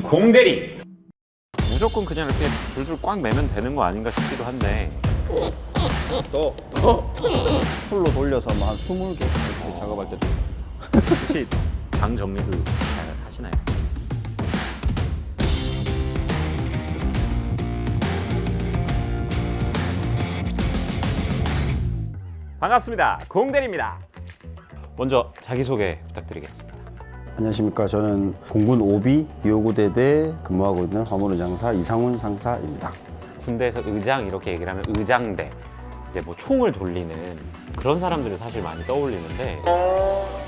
공대리 무조건 그냥 이렇게 줄줄 꽉 매면 되는 거 아닌가 싶기도 한데 또 풀로 돌려서 뭐 한 20개 이렇게 작업할 때도. 혹시 방 정리도 잘 하시나요? 반갑습니다. 공대리입니다. 먼저 자기소개 부탁드리겠습니다. 안녕하십니까. 저는 공군 오비 비호구대대 근무하고 있는 화물의 장사 이상훈 상사입니다. 군대에서 의장 이렇게 얘기를 하면 의장대, 이제 뭐 총을 돌리는 그런 사람들이 사실 많이 떠올리는데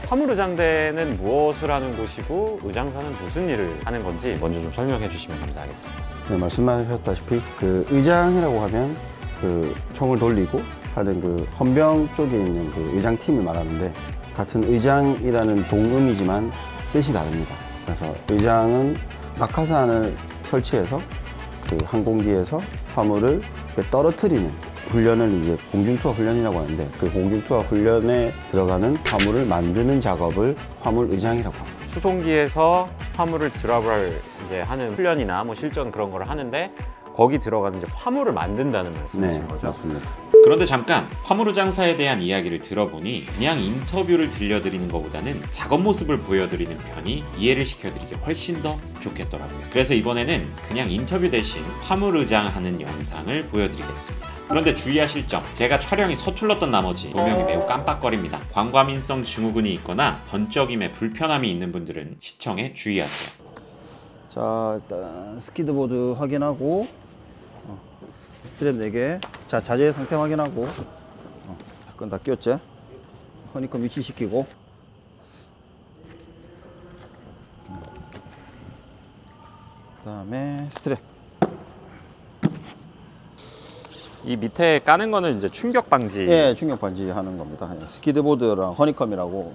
화물의장대는 무엇을 하는 곳이고 의장사는 무슨 일을 하는 건지 먼저 좀 설명해 주시면 감사하겠습니다. 네, 말씀하셨다시피 그 의장이라고 하면 그 총을 돌리고 하는 그 헌병 쪽에 있는 그 의장팀을 말하는데, 같은 의장이라는 동음이지만 뜻이 다릅니다. 그래서 의장은 낙하산을 설치해서 그 항공기에서 화물을 떨어뜨리는 훈련을 이제 공중투하 훈련이라고 하는데, 그 공중투하 훈련에 들어가는 화물을 만드는 작업을 화물의장이라고 합니다. 수송기에서 화물을 드랍을 이제 하는 훈련이나 뭐 실전 그런 걸 하는데 거기 들어가는 이제 화물을 만든다는 말씀이신 네, 거죠? 맞습니다. 그런데 잠깐 화물의장사에 대한 이야기를 들어보니 그냥 인터뷰를 들려드리는 것보다는 작업 모습을 보여드리는 편이 이해를 시켜드리기 훨씬 더 좋겠더라고요. 그래서 이번에는 그냥 인터뷰 대신 화물의장 하는 영상을 보여드리겠습니다. 그런데 주의하실 점, 제가 촬영이 서툴렀던 나머지 조명이 매우 깜빡거립니다. 광과민성 증후군이 있거나 번쩍임에 불편함이 있는 분들은 시청에 주의하세요. 자, 일단 스키드보드 확인하고 스트랩 4개. 자, 자재 상태 확인하고 끈 다 끼웠지? 허니콤 위치시키고 그 다음에 스트랩. 이 밑에 까는 거는 이제 충격 방지. 예, 충격 방지 하는 겁니다. 예, 스키드보드랑 허니컴이라고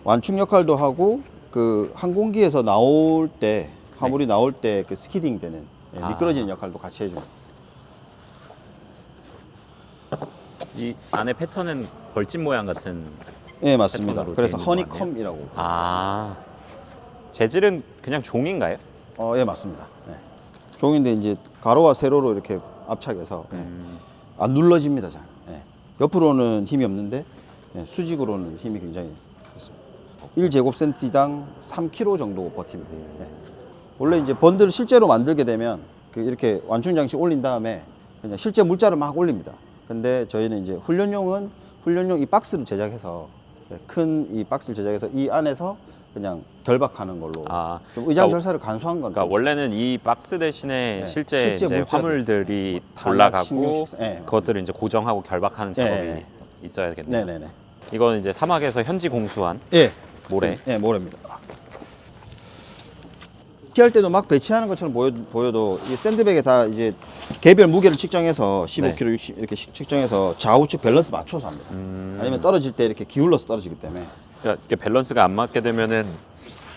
완충 역할도 하고, 그 항공기에서 나올 때 화물이 나올 때 그 스키딩 되는 미끄러지는 역할도 같이 해주는. 이 안에 패턴은 벌집 모양 같은. 예, 맞습니다. 패턴으로 그래서 돼 있는 거 허니컴이라고. 아, 재질은 그냥 종인가요? 예, 맞습니다. 예. 종인데 이제 가로와 세로로 이렇게 압착해서 안 눌러집니다, 잘. 예. 옆으로는 힘이 없는데 수직으로는 힘이 굉장히 있습니다. 1제곱센티당 3kg 정도 버팁니다. 예. 원래 이제 번들을 실제로 만들게 되면 그 이렇게 완충 장치 올린 다음에 그냥 실제 물자를 막 올립니다. 근데 저희는 이제 훈련용 이 박스를 제작해서 큰 이 박스를 제작해서 이 안에서 그냥 결박하는 걸로 좀 의장 절차를 간소한 건. 그러니까 원래는 이 박스 대신에 네, 실제 실제 이제 물자들. 화물들이 탄약, 올라가고 식료식, 네, 그것들을 이제 고정하고 결박하는 작업이 네. 있어야겠네요. 네네네. 이거는 이제 사막에서 현지 공수한 예, 모래. 예, 모래입니다. 배치할 때도 막 배치하는 것처럼 보여도 이 샌드백에 다 이제 개별 무게를 측정해서 15kg, 60 이렇게 측정해서 좌우측 밸런스 맞춰서 합니다. 아니면 떨어질 때 이렇게 기울러서 떨어지기 때문에. 그러니까 이렇게 밸런스가 안 맞게 되면은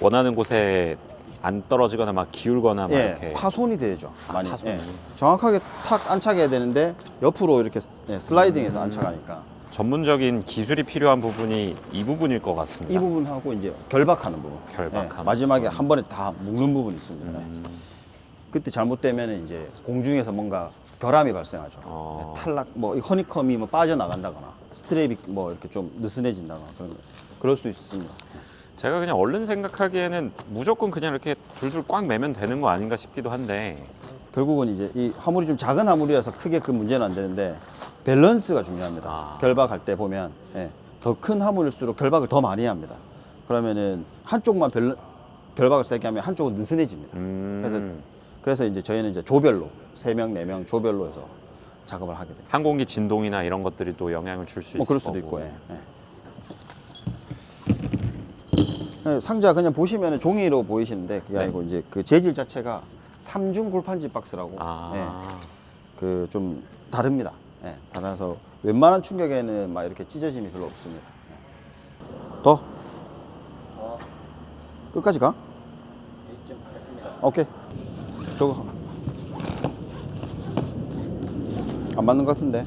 원하는 곳에 안 떨어지거나 막 기울거나 막 예, 이렇게 파손이 되죠. 많이. 파손이. 예. 정확하게 탁 안착해야 되는데 옆으로 이렇게 슬라이딩해서 안착하니까. 전문적인 기술이 필요한 부분이 이 부분일 것 같습니다. 이 부분하고 이제 결박하는 부분. 결박하는 예, 마지막에 한 번에 다 묶는 부분이 있습니다. 그때 잘못되면 이제 공중에서 뭔가 결함이 발생하죠. 예, 탈락, 뭐 이 허니컴이 뭐 빠져나간다거나 스트랩이 뭐 이렇게 좀 느슨해진다거나 그럴 수 있습니다. 제가 그냥 얼른 생각하기에는 무조건 그냥 이렇게 줄줄 꽉 매면 되는 거 아닌가 싶기도 한데 결국은 이제 이 화물이 좀 작은 화물이라서 크게 그 문제는 안 되는데 밸런스가 중요합니다. 결박할 때 보면 더 큰 화물일수록 결박을 더 많이 합니다. 그러면은 한쪽만 결박을 세게 하면 한쪽은 느슨해집니다. 그래서 이제 저희는 이제 조별로 3명, 4명 조별로 해서 작업을 하게 됩니다. 항공기 진동이나 이런 것들이 또 영향을 줄 수 있을 뭐 그럴 수도 거고. 있고. 상자 그냥 보시면 종이로 보이시는데 그게 아니고 이제 그 재질 자체가 3중 골판지 박스라고 그 좀 다릅니다. 달라서 웬만한 충격에는 막 이렇게 찢어짐이 별로 없습니다. 더 끝까지 가? 오케이. 저거 안 맞는 것 같은데.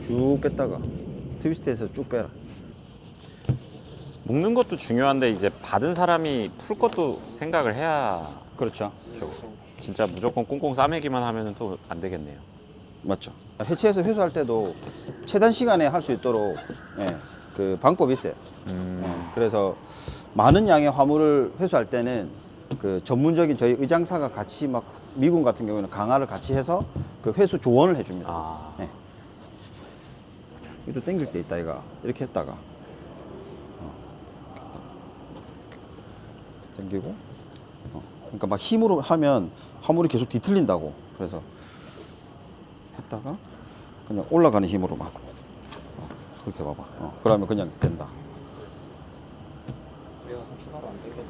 쭉 뺐다가 트위스트해서 쭉 빼라. 묶는 것도 중요한데 이제 받은 사람이 풀 것도 생각을 해야 그렇죠. 진짜 무조건 꽁꽁 싸매기만 하면 또 안 되겠네요. 맞죠. 해체해서 회수할 때도 최단 시간에 할 수 있도록 예, 그 방법이 있어요. 그래서 많은 양의 화물을 회수할 때는 그 전문적인 저희 의장사가 같이 막 미군 같은 경우에는 강화를 같이 해서 그 회수 조언을 해줍니다. 아. 예. 이도 당길 때 있다 이가 이렇게 했다가 당기고 그러니까 막 힘으로 하면 화물이 계속 뒤틀린다고. 그래서 했다가 그냥 올라가는 힘으로만 그렇게 봐봐. 그러면 그냥 된다. 내가 추가로 안 되겠네.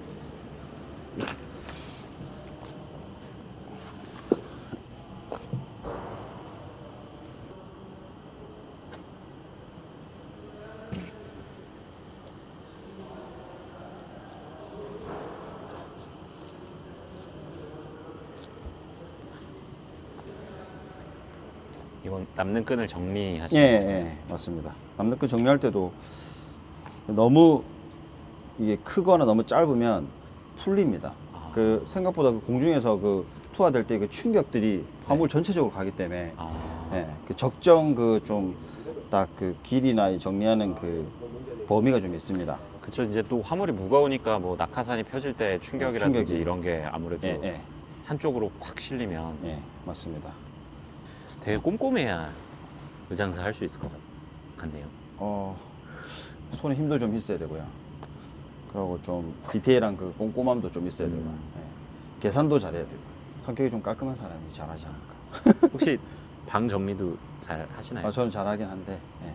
이건 남는 끈을 예, 정리하시는 예, 맞습니다. 남는 끈 정리할 때도 너무 이게 크거나 너무 짧으면 풀립니다. 그 생각보다 그 공중에서 그 투하될 때 그 충격들이 화물 전체적으로 가기 때문에 예, 그 적정 그 좀 딱 그 길이나 이 정리하는 그 범위가 좀 있습니다. 그쵸. 이제 또 화물이 무거우니까 뭐 낙하산이 펴질 때 충격이라든지 충격이. 이런 게 아무래도 예, 예, 한쪽으로 확 실리면 예, 맞습니다. 되게 꼼꼼해야 의장사 할 수 있을 것 같네요. 손에 힘도 좀 있어야 되고요. 그리고 좀 디테일한 그 꼼꼼함도 좀 있어야 되고, 예. 계산도 잘해야 되고. 성격이 좀 깔끔한 사람이 잘하지 않을까. 혹시 방 정리도 잘 하시나요? 저는 잘하긴 한데, 예.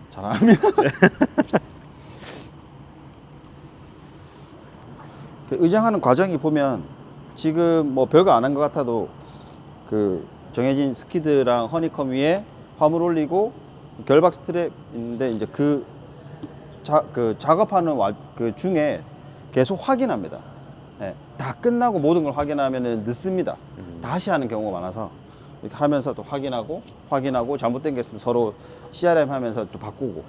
잘하면. 그 의장하는 과정이 보면 지금 뭐 별거 안 한 것 같아도 그 정해진 스키드랑 허니컴 위에 화물 올리고 결박 스트랩 있는데 이제 그 작업하는 그 중에 계속 확인합니다. 예, 다 끝나고 모든 걸 확인하면은 늦습니다. 다시 하는 경우가 많아서 이렇게 하면서 또 확인하고 잘못된 게 있으면 서로 CRM 하면서 또 바꾸고.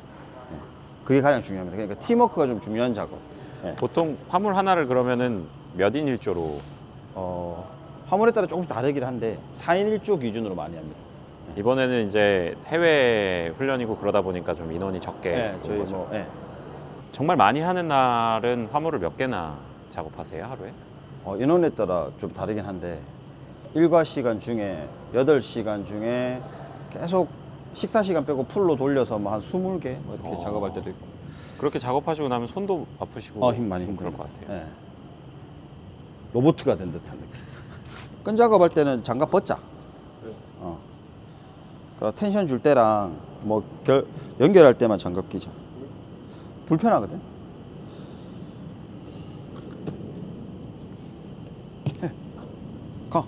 예, 그게 가장 중요합니다. 그러니까 팀워크가 좀 중요한 작업. 예. 보통 화물 하나를 그러면은 몇 인 1조로 화물에 따라 조금씩 다르긴 한데 4인 1조 기준으로 많이 합니다. 이번에는 이제 해외 훈련이고 그러다 보니까 좀 인원이 적게 예, 온 저희 거죠. 뭐 예. 정말 많이 하는 날은 화물을 몇 개나 작업하세요, 하루에? 인원에 따라 좀 다르긴 한데 일과 시간 중에 8시간 중에 계속 식사 시간 빼고 풀로 돌려서 뭐 한 20개 뭐 이렇게 작업할 때도 있고. 그렇게 작업하시고 나면 손도 아프시고 힘 많이 좀 힘들어. 그럴 것 같아요. 예. 로봇가 된 듯한 느낌. 끈 작업할 때는 장갑 벗자. 그리고 텐션 줄 때랑 뭐 연결할 때만 장갑 끼자. 불편하거든. 해. 가.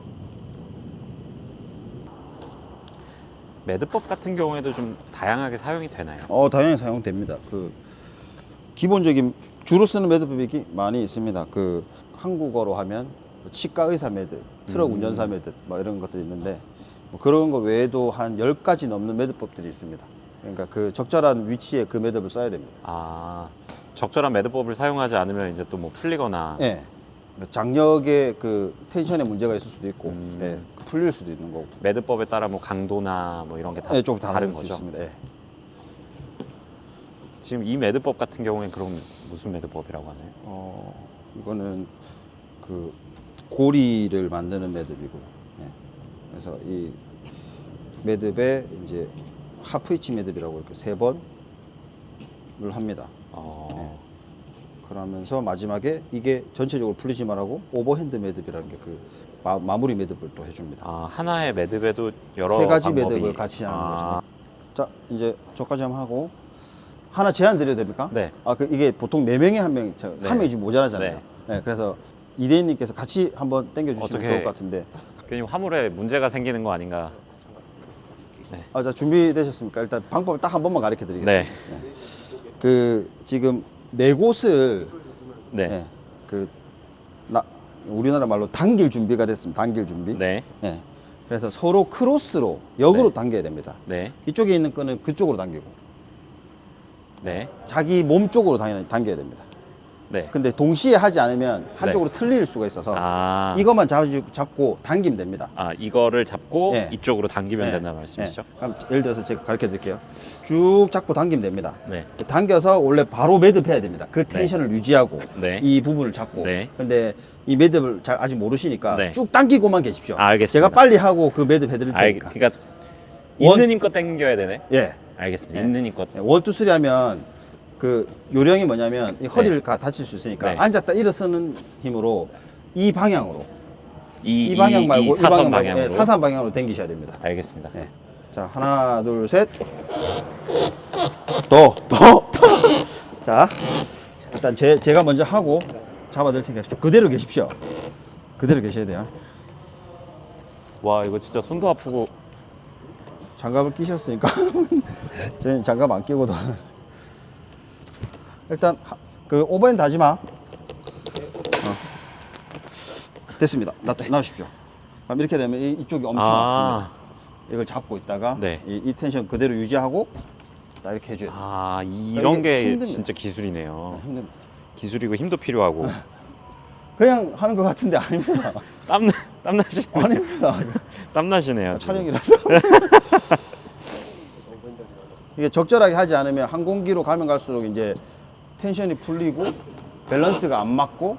매듭법 같은 경우에도 좀 다양하게 사용이 되나요? 다양하게 사용됩니다. 그 기본적인 주로 쓰는 매듭법이 많이 있습니다. 그 한국어로 하면 치과 의사 매듭, 트럭 운전사 매듭 뭐 이런 것들이 있는데 뭐 그런 거 외에도 한 10가지 넘는 매듭법들이 있습니다. 그러니까 그 적절한 위치에 그 매듭을 써야 됩니다. 아, 적절한 매듭법을 사용하지 않으면 이제 또 뭐 풀리거나 예. 장력의 그 텐션에 문제가 있을 수도 있고, 예, 풀릴 수도 있는 거고. 매듭법에 따라 뭐 강도나 뭐 이런 게 다 예, 좀 다른 다를 수 거죠. 있습니다. 예. 지금 이 매듭법 같은 경우에는 그럼 무슨 매듭법이라고 하나요? 이거는 그 고리를 만드는 매듭이고, 예. 그래서 이 매듭에 이제 하프위치 매듭이라고 이렇게 3번을 합니다. 그러면서 마지막에 이게 전체적으로 풀리지 말라고 오버핸드 매듭이라는 게 그 마무리 매듭을 또 해줍니다. 아, 하나의 매듭에도 여러 3가지 방법이... 매듭을 같이 하는 거죠. 자, 이제 저까지 한번 하고 하나 제안 드려도 됩니까? 네. 이게 보통 4명에 한 명, 네. 한 명이 지금 모자라잖아요. 네. 네, 그래서 이대인님께서 같이 한번 당겨주시면 어떻게- 좋을 것 같은데. 괜히 화물에 문제가 생기는 거 아닌가? 자, 준비되셨습니까? 일단 방법을 딱 한 번만 가르쳐 드리겠습니다. 네. 그 지금 4곳을 네. 우리나라 말로 당길 준비가 됐습니다. 당길 준비. 네. 예. 그래서 서로 크로스로 역으로 네. 당겨야 됩니다. 네. 이쪽에 있는 끈은 그쪽으로 당기고 네. 자기 몸 쪽으로 당겨야 됩니다. 네. 근데 동시에 하지 않으면 한쪽으로 네. 틀릴 수가 있어서 아. 이것만 잡고 당기면 됩니다. 아, 이거를 잡고 네. 이쪽으로 당기면 네. 된다는 말씀이시죠? 네. 그럼 예를 들어서 제가 가르쳐 드릴게요. 쭉 잡고 당기면 됩니다. 네. 당겨서 원래 바로 매듭해야 됩니다. 그 텐션을 유지하고 네. 이 부분을 잡고. 네. 근데 이 매듭을 잘 아직 모르시니까 네. 쭉 당기고만 계십시오. 알겠습니다. 제가 빨리 하고 그 매듭 해드릴 테니까. 그러니까 원- 있는 힘껏 당겨야 되네. 예. 알겠습니다. 네. 있는 힘껏. 원, 투, 쓰리 하면 그 요령이 뭐냐면 이 허리를 다칠 수 있으니까 네. 앉았다 일어서는 힘으로 이 방향으로 이 방향 말고 이 사선 방향 말고 방향으로. 예, 사선 방향으로 당기셔야 됩니다. 알겠습니다. 예. 자, 하나, 둘, 셋. 자, 일단 제가 먼저 하고 잡아드릴 테니까 그대로 계십시오. 그대로 계셔야 돼요. 와, 이거 진짜 손도 아프고. 장갑을 끼셨으니까 저희는 장갑 안 끼고도 일단 그 오버핸드 하지 마. 됐습니다. 놔주십시오. 그럼 이렇게 되면 이쪽이 엄청 아픕니다. 이걸 잡고 있다가 네. 이 텐션 그대로 유지하고 딱 이렇게 해줘야 돼요. 아, 이런 이게 게 힘듭니다. 진짜 기술이네요. 힘듭니다. 기술이고 힘도 필요하고. 그냥 하는 것 같은데 아닙니다. 땀나시네요. 아닙니다. 땀나시네요. 지금. 촬영이라서. 이게 적절하게 하지 않으면 항공기로 가면 갈수록 이제 텐션이 풀리고 밸런스가 안 맞고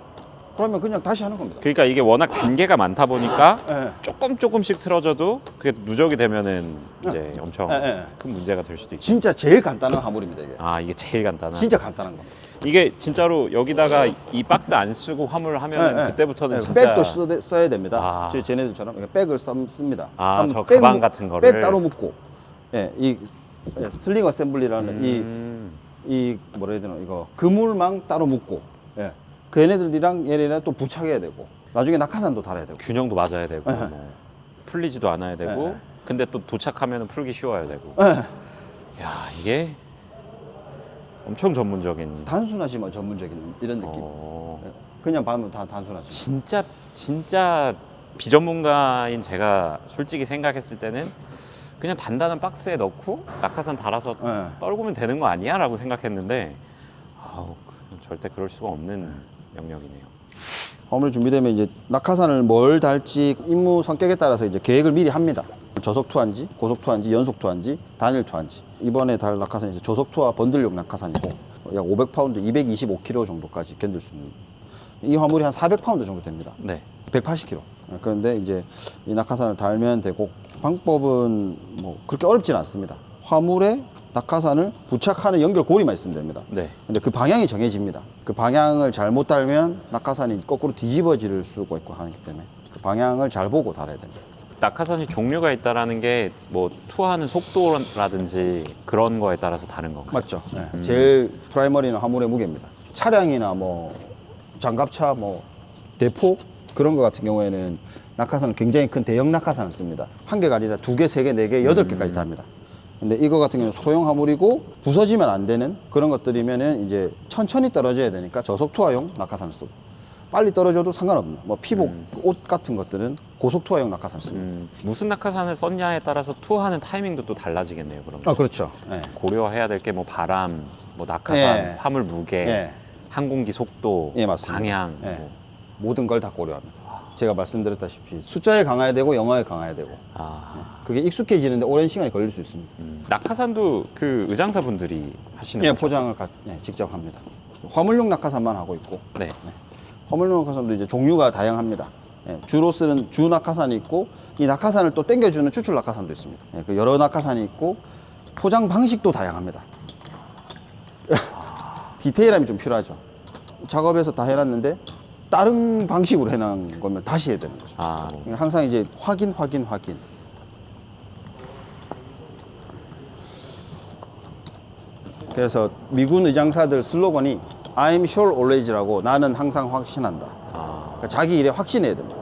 그러면 그냥 다시 하는 겁니다. 그러니까 이게 워낙 단계가 많다 보니까 예. 조금씩 틀어져도 그게 누적이 되면은 이제 엄청 예. 큰 문제가 될 수도 있죠. 진짜 제일 간단한 화물입니다, 이게. 아, 이게 제일 간단한. 진짜 간단한 겁니다. 이게 진짜로 여기다가 이 박스 안 쓰고 화물 하면 예, 예. 그때부터는 예, 진짜 백도 써야 됩니다. 아. 쟤네들처럼 이렇게 백을 씁니다. 아, 그럼 저 백 가방 묶- 같은 거를. 백 따로 묶고, 예, 이 슬링 어셈블리라는 이 뭐라 해야 되나 이거 그물망 따로 묶고, 예, 그 얘네들이랑 얘네랑 또 부착해야 되고, 나중에 낙하산도 달아야 되고. 균형도 맞아야 되고 예. 뭐 풀리지도 않아야 되고 예. 근데 또 도착하면 풀기 쉬워야 되고. 예. 야, 이게 엄청 전문적인. 단순하지만 전문적인 이런 느낌. 어, 예. 그냥 봐면 다 단순하지. 진짜 비전문가인 제가 솔직히 생각했을 때는 그냥 단단한 박스에 넣고 낙하산 달아서 예. 떨구면 되는 거 아니야? 라고 생각했는데 아우, 절대 그럴 수가 없는 영역이네요. 화물이 준비되면 이제 낙하산을 뭘 달지 임무 성격에 따라서 이제 계획을 미리 합니다. 저속 투한지, 고속 투한지, 연속 투한지, 단일 투한지. 이번에 달 낙하산이 이제 저속 투하 번들용 낙하산이고 약 500파운드, 225kg 정도까지 견딜 수 있는. 이 화물이 한 400파운드 정도 됩니다. 네. 180kg. 그런데 이제 이 낙하산을 달면 되고 방법은 뭐 그렇게 어렵지는 않습니다. 화물에 낙하산을 부착하는 연결고리만 있으면 됩니다. 네. 근데 그 방향이 정해집니다. 그 방향을 잘못 달면 낙하산이 거꾸로 뒤집어질 수가 있고 하기 때문에 그 방향을 잘 보고 달아야 됩니다. 낙하산이 종류가 있다라는 게 뭐 투하하는 속도라든지 그런 거에 따라서 다른 건가요? 맞죠? 네. 제일 프라이머리는 화물의 무게입니다. 차량이나 뭐 장갑차, 뭐 대포 그런 거 같은 경우에는 낙하산은 굉장히 큰 대형 낙하산을 씁니다. 한 개가 아니라 두 개, 세 개, 네 개, 8개까지 답니다. 근데 이거 같은 경우는 소형 화물이고 부서지면 안 되는 그런 것들이면은 이제 천천히 떨어져야 되니까 저속 투하용 낙하산을 쓰고 빨리 떨어져도 상관없는 뭐 피복, 옷 같은 것들은 고속 투하용 낙하산을 씁니다. 무슨 낙하산을 썼냐에 따라서 투하하는 타이밍도 또 달라지겠네요. 그럼 아, 그렇죠. 네. 고려해야 될 게 뭐 바람, 뭐 낙하산, 예. 화물 무게, 예. 항공기 속도, 예, 맞습니다. 방향. 예. 뭐. 모든 걸 다 고려합니다. 제가 말씀드렸다시피 숫자에 강화해야 되고 영어에 강화해야 되고 아, 그게 익숙해지는데 오랜 시간이 걸릴 수 있습니다. 낙하산도 그 의장사분들이 하시는 예, 거죠? 포장을 직접 합니다. 화물용 낙하산만 하고 있고 네. 화물용 낙하산도 이제 종류가 다양합니다. 예, 주로 쓰는 주 낙하산이 있고 이 낙하산을 또 당겨주는 추출 낙하산도 있습니다. 예, 그 여러 낙하산이 있고 포장 방식도 다양합니다. 디테일함이 좀 필요하죠. 작업에서 다 해놨는데 다른 방식으로 해놓은 거면 다시 해야 되는 거죠. 아, 항상 이제 확인. 그래서 미군 의장사들 슬로건이 I'm sure always라고 나는 항상 확신한다. 그러니까 자기 일에 확신해야 됩니다.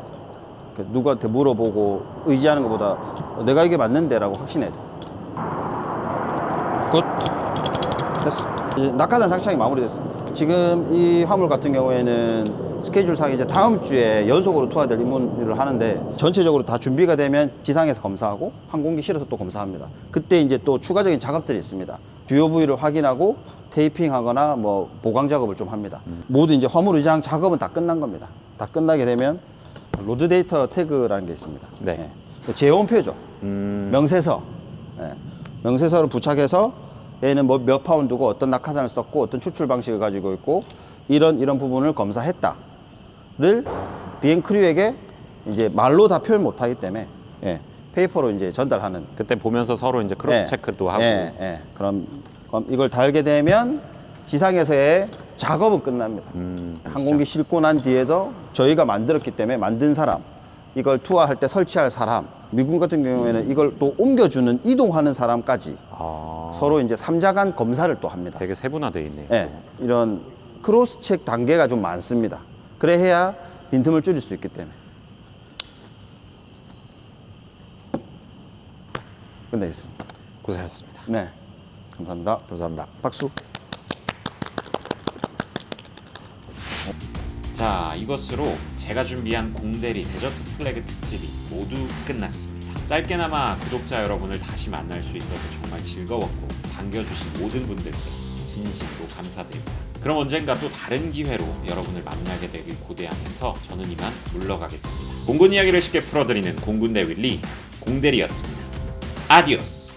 그러니까 누구한테 물어보고 의지하는 것보다 내가 이게 맞는데라고 확신해야 됩니다. 굿. 됐어. 이제 낙하산 장착이 마무리됐습니다. 지금 이 화물 같은 경우에는 스케줄상 이제 다음 주에 연속으로 투하될 임무를 하는데 전체적으로 다 준비가 되면 지상에서 검사하고 항공기 실어서 또 검사합니다. 그때 이제 또 추가적인 작업들이 있습니다. 주요 부위를 확인하고 테이핑하거나 뭐 보강 작업을 좀 합니다. 모두 이제 화물 의장 작업은 다 끝난 겁니다. 다 끝나게 되면 로드 데이터 태그라는 게 있습니다. 네. 재원표죠. 명세서. 예. 명세서를 부착해서 얘는 뭐 몇 파운드고 어떤 낙하산을 썼고 어떤 추출 방식을 가지고 있고 이런 부분을 검사했다를 비행 크루에게 이제 말로 다 표현 못 하기 때문에 예. 페이퍼로 이제 전달하는. 그때 보면서 서로 이제 크로스 예. 체크도 하고. 그럼 이걸 달게 되면 지상에서의 작업은 끝납니다. 항공기 싣고 난 뒤에도 저희가 만들었기 때문에 만든 사람, 이걸 투하할 때 설치할 사람, 미군 같은 경우에는 이걸 또 옮겨주는 이동하는 사람까지 서로 이제 3자 간 검사를 또 합니다. 되게 세분화되어 있네요. 예, 이런 크로스 체크 단계가 좀 많습니다. 그래 해야 빈틈을 줄일 수 있기 때문에. 끝내겠습니다. 고생하셨습니다. 네, 감사합니다. 감사합니다. 박수. 자, 이것으로 제가 준비한 공대리 데저트 플래그 특집이 모두 끝났습니다. 짧게나마 구독자 여러분을 다시 만날 수 있어서 정말 즐거웠고 반겨주신 모든 분들께 진심으로 감사드립니다. 그럼 언젠가 또 다른 기회로 여러분을 만나게 되길 고대하면서 저는 이만 물러가겠습니다. 공군 이야기를 쉽게 풀어드리는 공군대 윌리 공대리였습니다. 아디오스.